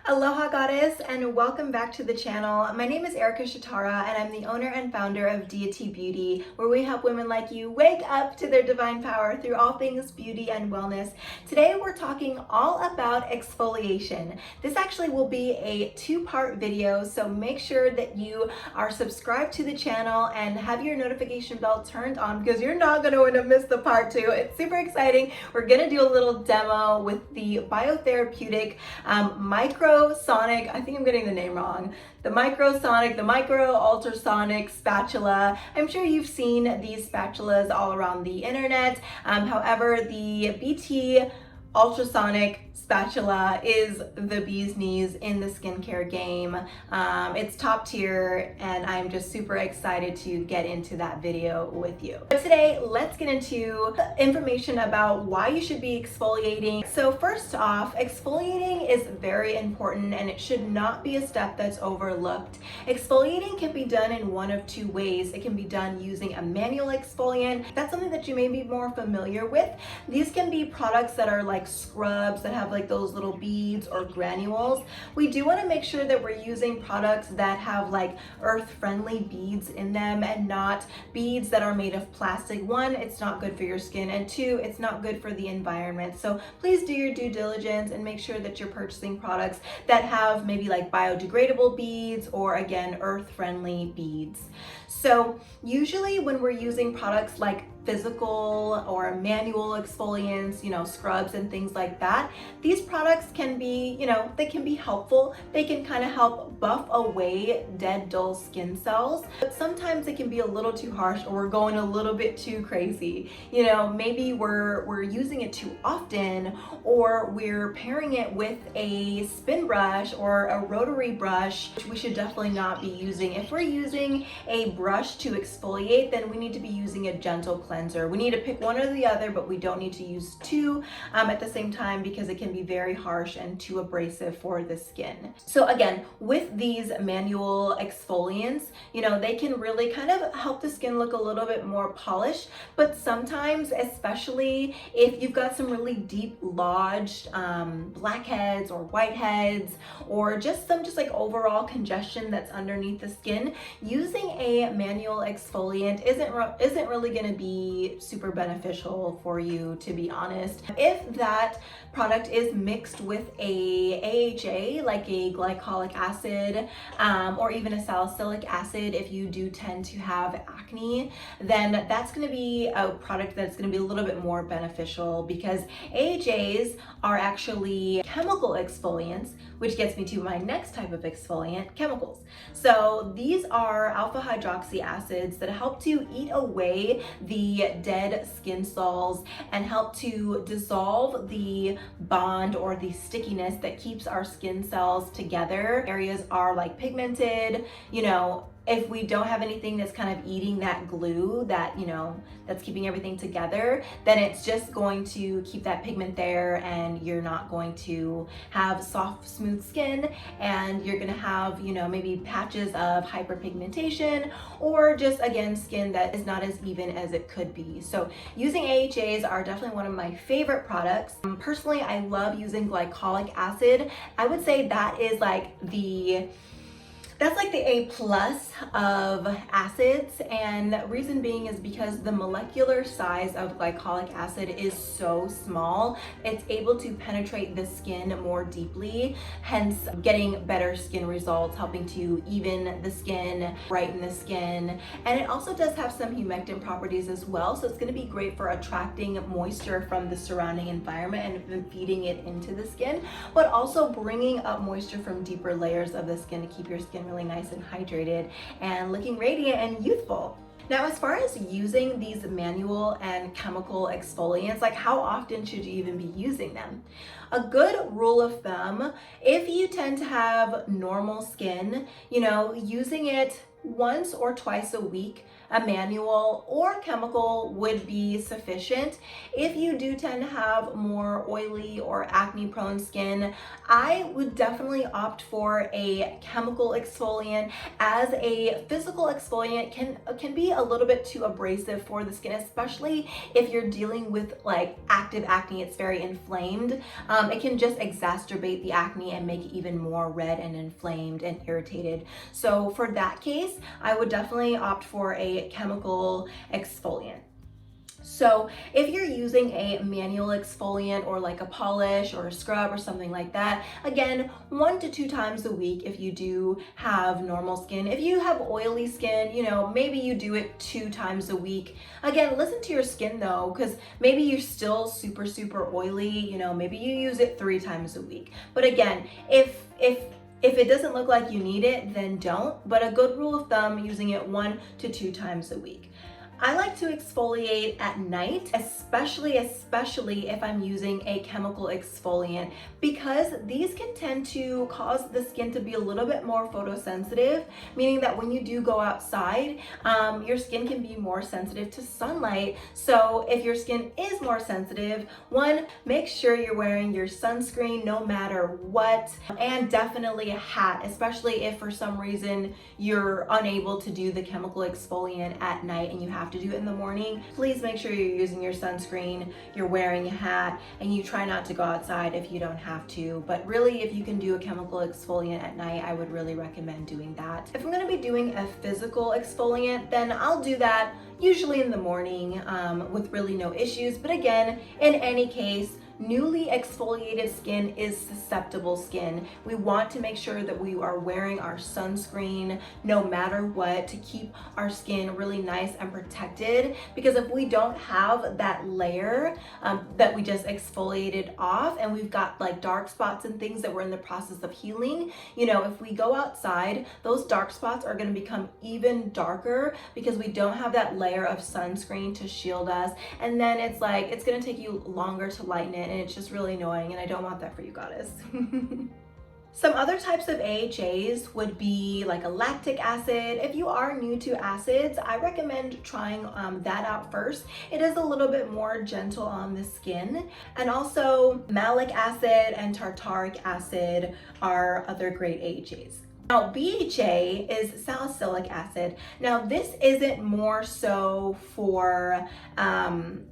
Aloha Goddess, and welcome back to the channel. My name is Erica Shatara and I'm the owner and founder of Deity Beauty, where we help women like you wake up to their divine power through all things beauty and wellness. Today we're talking all about exfoliation. This actually will be a two-part video, so make sure that you are subscribed to the channel and have your notification bell turned on because you're not going to want to miss the part two. It's super exciting. We're going to do a little demo with the biotherapeutic microsonic, I think I'm getting the name wrong, the micro ultrasonic spatula. I'm sure you've seen these spatulas all around the internet. However, the BT ultrasonic spatula is the bee's knees in the skincare game. It's top tier and I'm just super excited to get into that video with you. But today, let's get into information about why you should be exfoliating. So first off, exfoliating is very important and it should not be a step that's overlooked. Exfoliating can be done in one of two ways. It can be done using a manual exfoliant. That's something that you may be more familiar with. These can be products that are like scrubs that have like those little beads or granules. We do want to make sure that we're using products that have like earth-friendly beads in them and not beads that are made of plastic. One, it's not good for your skin, and two, it's not good for the environment. So please do your due diligence and make sure that you're purchasing products that have maybe like biodegradable beads or again earth-friendly beads. So usually when we're using products like physical or manual exfoliants, scrubs and things like that, these products can be, they can be helpful. They can kind of help buff away dead, dull skin cells, but sometimes it can be a little too harsh or we're going a little bit too crazy. Maybe we're using it too often, or we're pairing it with a spin brush or a rotary brush, which we should definitely not be using. If we're using a brush to exfoliate, then we need to be using a gentle cleanser. We need to pick one or the other, but we don't need to use two at the same time because it can be very harsh and too abrasive for the skin. So again, with these manual exfoliants, they can really kind of help the skin look a little bit more polished, but sometimes, especially if you've got some really deep lodged blackheads or whiteheads, or just like overall congestion that's underneath the skin, using a manual exfoliant isn't really going to be super beneficial for you, to be honest. If that product is mixed with a AHA, like a glycolic acid, or even a salicylic acid, if you do tend to have acne, then that's going to be a product that's going to be a little bit more beneficial, because AHAs are actually chemical exfoliants, which gets me to my next type of exfoliant, chemicals. So these are alpha hydroxy acids that help to eat away the dead skin cells and help to dissolve the bond or the stickiness that keeps our skin cells together. Areas are like pigmented, if we don't have anything that's kind of eating that glue that, that's keeping everything together, then it's just going to keep that pigment there and you're not going to have soft, smooth skin, and you're gonna have, maybe patches of hyperpigmentation or just, again, skin that is not as even as it could be. So using AHAs are definitely one of my favorite products. Personally, I love using glycolic acid. I would say that is that's like the A+ of acids, and the reason being is because the molecular size of glycolic acid is so small, it's able to penetrate the skin more deeply, hence getting better skin results, helping to even the skin, brighten the skin. And it also does have some humectant properties as well, so it's going to be great for attracting moisture from the surrounding environment and feeding it into the skin, but also bringing up moisture from deeper layers of the skin to keep your skin really nice and hydrated and looking radiant and youthful. Now, as far as using these manual and chemical exfoliants, like how often should you even be using them? A good rule of thumb, if you tend to have normal skin, using it once or twice a week a manual or chemical would be sufficient. If you do tend to have more oily or acne prone skin, I would definitely opt for a chemical exfoliant, as a physical exfoliant can be a little bit too abrasive for the skin, especially if you're dealing with like active acne. It's very inflamed. It can just exacerbate the acne and make it even more red and inflamed and irritated. So for that case, I would definitely opt for a chemical exfoliant. So if you're using a manual exfoliant or like a polish or a scrub or something like that, again, 1 to 2 times a week if you do have normal skin. If you have oily skin, you know, maybe you do it 2 times a week. Again, listen to your skin though, because maybe you're still super oily, you know, maybe you use it 3 times a week. But again, if it doesn't look like you need it, then don't. But a good rule of thumb, using it 1 to 2 times a week. I like to exfoliate at night, especially if I'm using a chemical exfoliant, because these can tend to cause the skin to be a little bit more photosensitive, meaning that when you do go outside, your skin can be more sensitive to sunlight. So if your skin is more sensitive, 1, make sure you're wearing your sunscreen no matter what, and definitely a hat, especially if for some reason you're unable to do the chemical exfoliant at night and you have to do it in the morning. Please make sure you're using your sunscreen, you're wearing a hat, and you try not to go outside if you don't have to. But really, if you can do a chemical exfoliant at night, I would really recommend doing that. If I'm going to be doing a physical exfoliant, then I'll do that usually in the morning with really no issues. But again, in any case, newly exfoliated skin is susceptible skin. We want to make sure that we are wearing our sunscreen no matter what to keep our skin really nice and protected, because if we don't have that layer that we just exfoliated off, and we've got like dark spots and things that we're in the process of healing, you know, if we go outside, those dark spots are going to become even darker because we don't have that layer of sunscreen to shield us, and then it's like it's going to take you longer to lighten it, and it's just really annoying, and I don't want that for you, goddess. Some other types of AHAs would be like a lactic acid. If you are new to acids, I recommend trying that out first. It is a little bit more gentle on the skin. And also malic acid and tartaric acid are other great AHAs. Now, BHA is salicylic acid. Now, this isn't more so for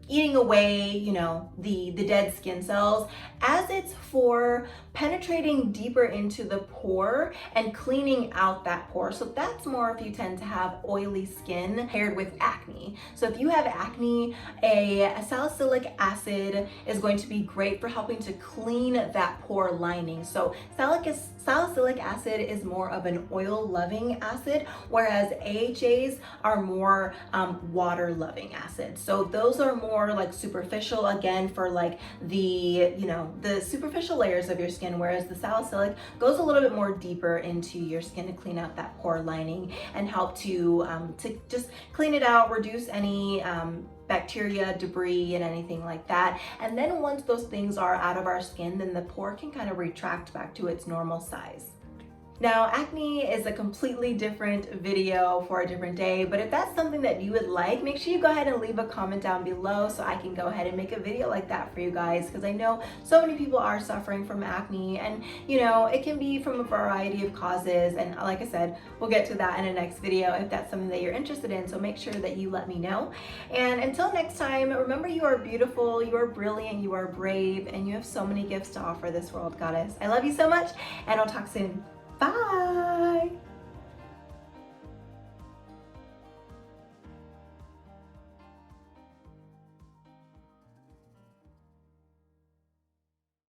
eating away, you know, the dead skin cells, as it's for penetrating deeper into the pore and cleaning out that pore. So that's more if you tend to have oily skin paired with acne. So if you have acne, a salicylic acid is going to be great for helping to clean that pore lining. So salicylic acid is more of an oil-loving acid, whereas AHAs are more water-loving acids. So those are more like superficial, again, for like the, you know, the superficial layers of your skin, whereas the salicylic goes a little bit more deeper into your skin to clean out that pore lining and help to just clean it out, reduce any bacteria, debris, and anything like that. And then once those things are out of our skin, then the pore can kind of retract back to its normal size. Now, acne is a completely different video for a different day, but if that's something that you would like, make sure you go ahead and leave a comment down below so I can go ahead and make a video like that for you guys, because I know so many people are suffering from acne, and you know, it can be from a variety of causes, and like I said, we'll get to that in a next video if that's something that you're interested in, so make sure that you let me know. And until next time, remember, you are beautiful, you are brilliant, you are brave, and you have so many gifts to offer this world, goddess. I love you so much, and I'll talk soon. Bye!